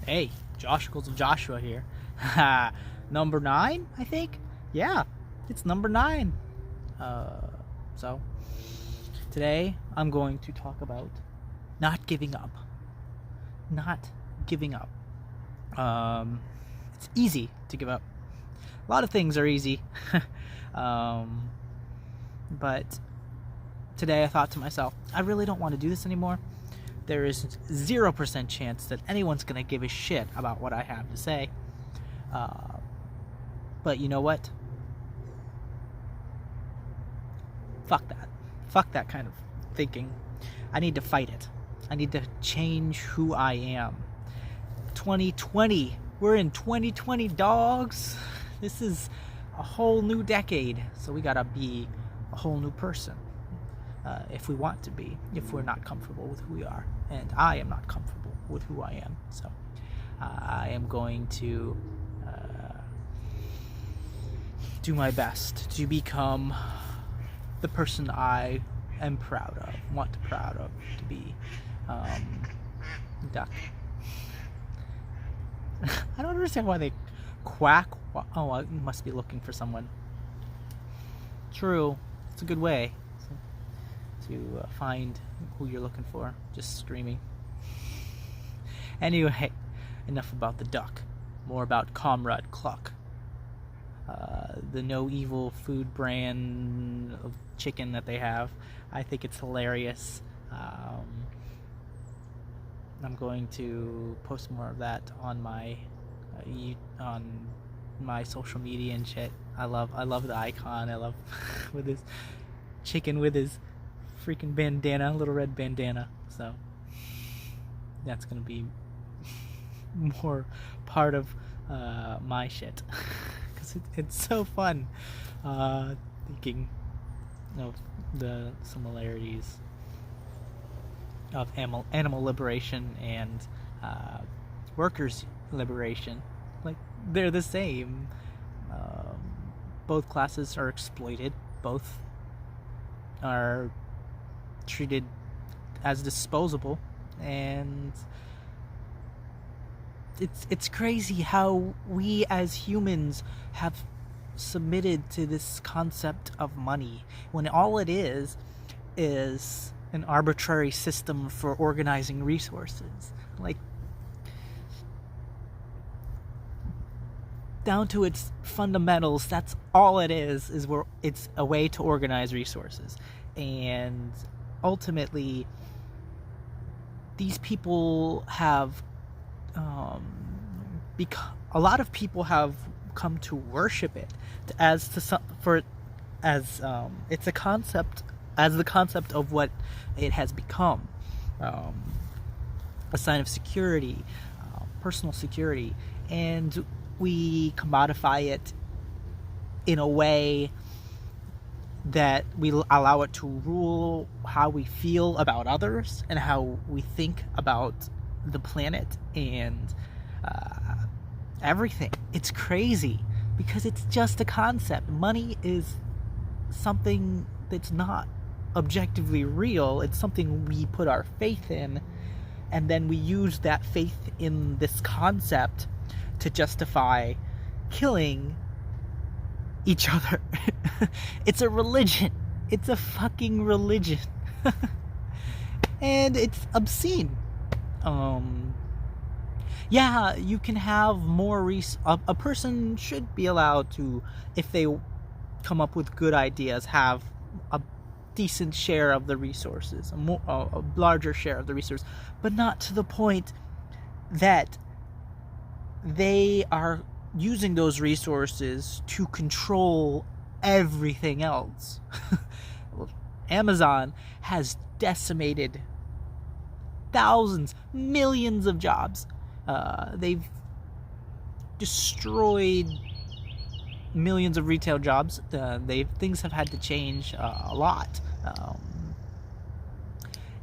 Hey, Joshicles of Joshua here. Number 9, I think? Yeah, it's number 9. Uh, so, today I'm going to talk about not giving up. Not giving up. It's easy to give up. A lot of things are easy. But today I thought to myself, I really don't want to do this anymore. There is 0% chance that anyone's going to give a shit about what I have to say. But you know what? Fuck that. Fuck that kind of thinking. I need to fight it. I need to change who I am. 2020. We're in 2020, dogs. This is a whole new decade. So we gotta be a whole new person. If we want to be, if we're not comfortable with who we are. And I am not comfortable with who I am. So I am going to do my best to become the person I am proud of, proud of to be. Duck. I don't understand why they quack. Oh, I must be looking for someone. True. It's a good way to find who you're looking for. Just screaming. Anyway, enough about the duck. More about Comrade Cluck. The no evil food brand of chicken that they have. I think it's hilarious. I'm going to post more of that on my social media and shit. I love the icon. I love with his chicken with his freaking bandana, little red bandana. So that's gonna be more part of my shit because it's so fun thinking of the similarities of animal liberation and workers' liberation. Like, they're the same. Both classes are exploited. Both are treated as disposable. And it's crazy how we as humans have submitted to this concept of money when all it is an arbitrary system for organizing resources. Like, down to its fundamentals, that's all it is where it's a way to organize resources. And ultimately, these people have a lot of people have come to worship it it's a concept, as the concept of what it has become, a sign of security, personal security, and we commodify it in a way that we allow it to rule how we feel about others and how we think about the planet and everything. It's crazy because it's just a concept. Money is something that's not objectively real. It's something we put our faith in, and then we use that faith in this concept to justify killing each other. It's a religion. It's a fucking religion. And it's obscene. Yeah, you can have more a person should be allowed to, if they come up with good ideas, have a decent share of the resources, a larger share of the resources, but not to the point that they are using those resources to control everything else. Amazon has decimated thousands, millions of jobs. They've destroyed millions of retail jobs. Things have had to change a lot,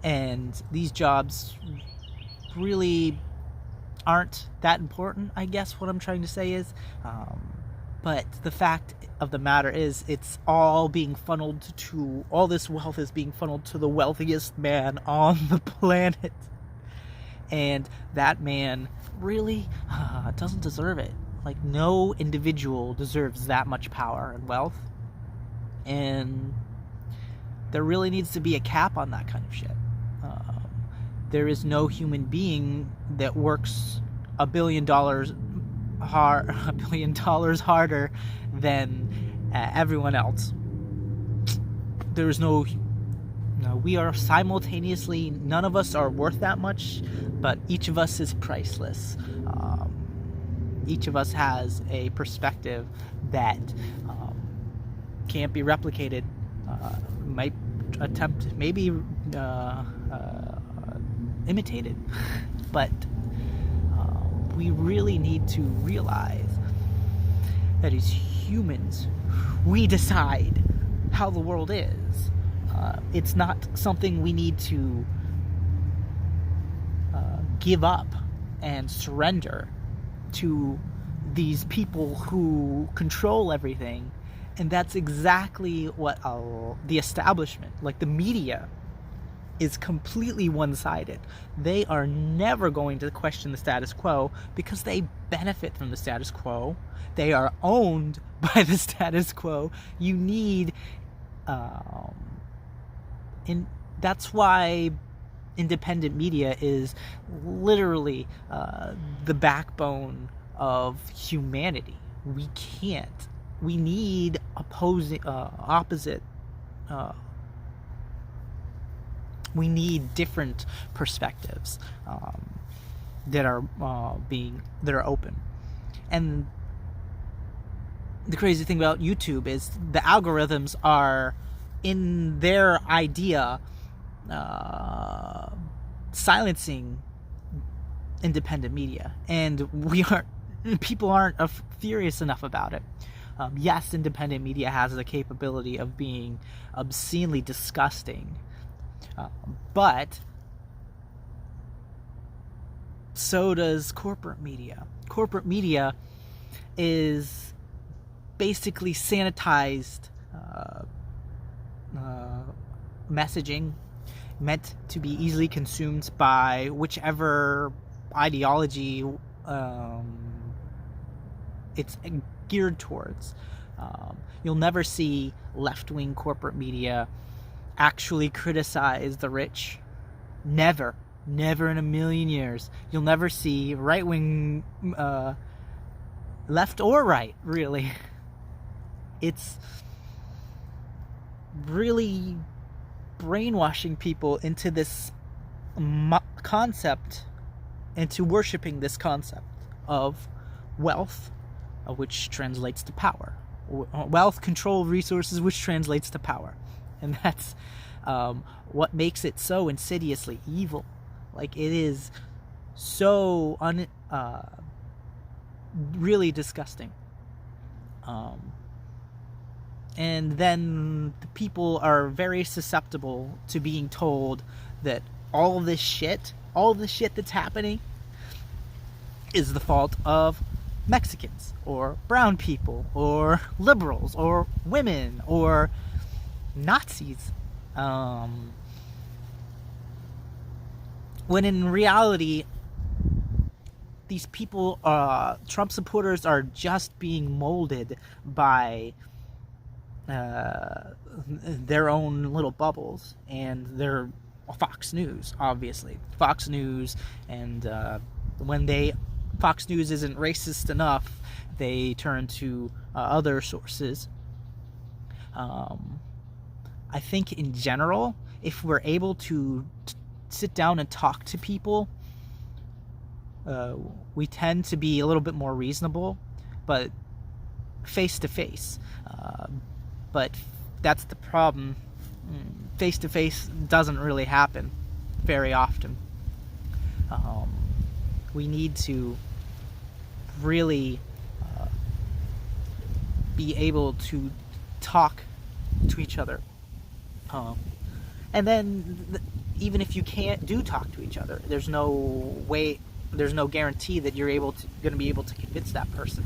and these jobs really aren't that important, I guess what I'm trying to say is. But the fact of the matter is, it's all being funneled to, all this wealth is being funneled to the wealthiest man on the planet. And that man really doesn't deserve it. Like, no individual deserves that much power and wealth. And there really needs to be a cap on that kind of shit. There is no human being that works $1 billion harder than everyone else. There is no, we are simultaneously, none of us are worth that much, but each of us is priceless. Each of us has a perspective that can't be replicated. Might attempt, maybe imitated, but we really need to realize that as humans, we decide how the world is. It's not something we need to give up and surrender to these people who control everything. And that's exactly what the establishment, like the media, is completely one-sided. They are never going to question the status quo because they benefit from the status quo. They are owned by the status quo. You need, that's why independent media is literally the backbone of humanity. We need opposite. We need different perspectives that are open. And the crazy thing about YouTube is the algorithms are, in their idea, silencing independent media, and people aren't furious enough about it. Yes, independent media has the capability of being obscenely disgusting, but so does corporate media. Corporate media is basically sanitized messaging meant to be easily consumed by whichever ideology it's geared towards. You'll never see left-wing corporate media actually criticize the rich. Never in a million years. You'll never see right-wing, left or right, really. It's really brainwashing people into this concept, into worshiping this concept of wealth, which translates to power. Wealth, control, resources, which translates to power. And that's what makes it so insidiously evil. Like, it is so really disgusting. And then the people are very susceptible to being told that all this shit that's happening is the fault of Mexicans or brown people or liberals or women or Nazis. When in reality, these people, Trump supporters, are just being molded by their own little bubbles, and their Fox News, obviously. Fox News, and when Fox News isn't racist enough, they turn to other sources. I think in general, if we're able to sit down and talk to people, we tend to be a little bit more reasonable, but face to face. But that's the problem. Face to face doesn't really happen very often. We need to really be able to talk to each other. And then even if you can't talk to each other, there's no guarantee that you're going to be able to convince that person.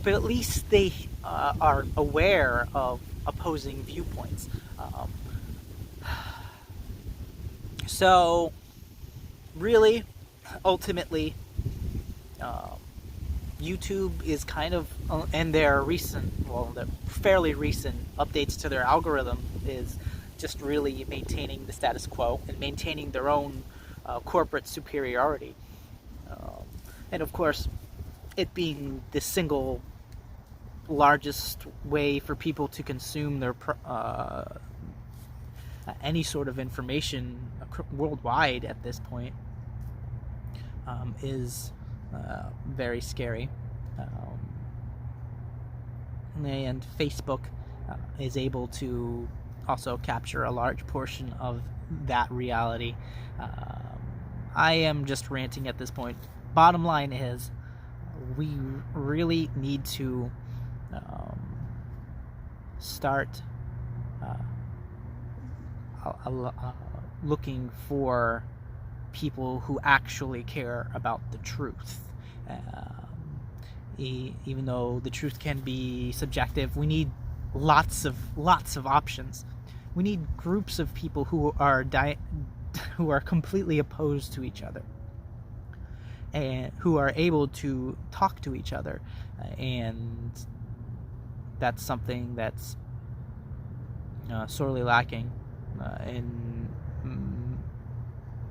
But at least they are aware of opposing viewpoints. So, really, ultimately, Um, YouTube is kind of, and their the fairly recent updates to their algorithm is just really maintaining the status quo and maintaining their own corporate superiority. Um, and of course, it being the single largest way for people to consume their any sort of information worldwide at this point is very scary. And Facebook is able to also capture a large portion of that reality. I am just ranting at this point. Bottom line is, we really need to start looking for people who actually care about the truth. Even though the truth can be subjective, we need lots of options. We need groups of people who are completely opposed to each other, and who are able to talk to each other, and that's something that's sorely lacking in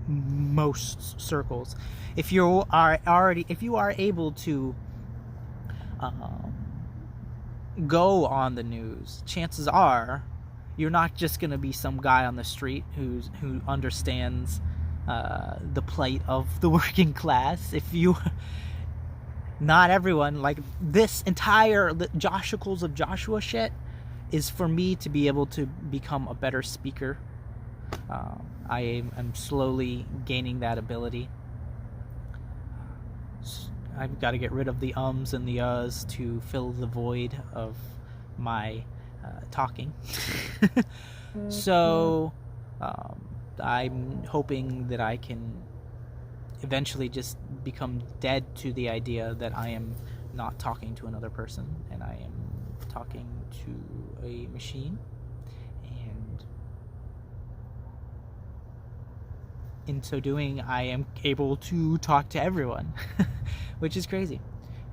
most circles. If you are able to go on the news, chances are you're not just going to be some guy on the street who understands the plight of the working class. Not everyone, like this entire Joshicles of Joshua shit is for me to be able to become a better speaker. I am slowly gaining that ability. I've got to get rid of the ums and the uhs to fill the void of my talking. So I'm hoping that I can eventually just become dead to the idea that I am not talking to another person and I am talking to a machine, and in so doing I am able to talk to everyone, which is crazy.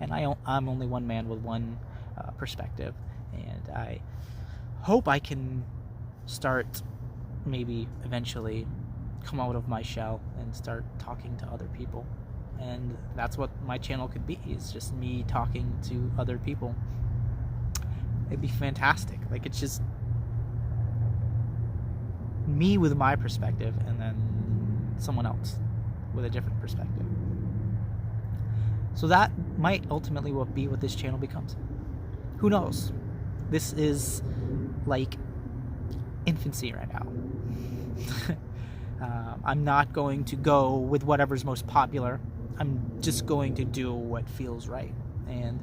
And I'm only one man with one perspective, and I hope I can start, maybe eventually come out of my shell and start talking to other people. And that's what my channel could be, is just me talking to other people. It'd be fantastic. Like, it's just me with my perspective and then someone else with a different perspective. So that might ultimately be what this channel becomes. Who knows? This is like infancy right now. I'm not going to go with whatever's most popular. I'm just going to do what feels right. And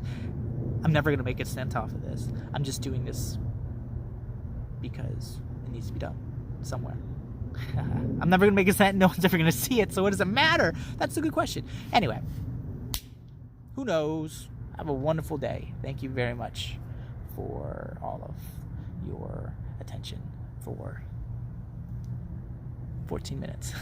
I'm never going to make a cent off of this. I'm just doing this because it needs to be done somewhere. I'm never going to make a cent. No one's ever going to see it. So what does it matter? That's a good question. Anyway, who knows? Have a wonderful day. Thank you very much for all of your attention for 14 minutes.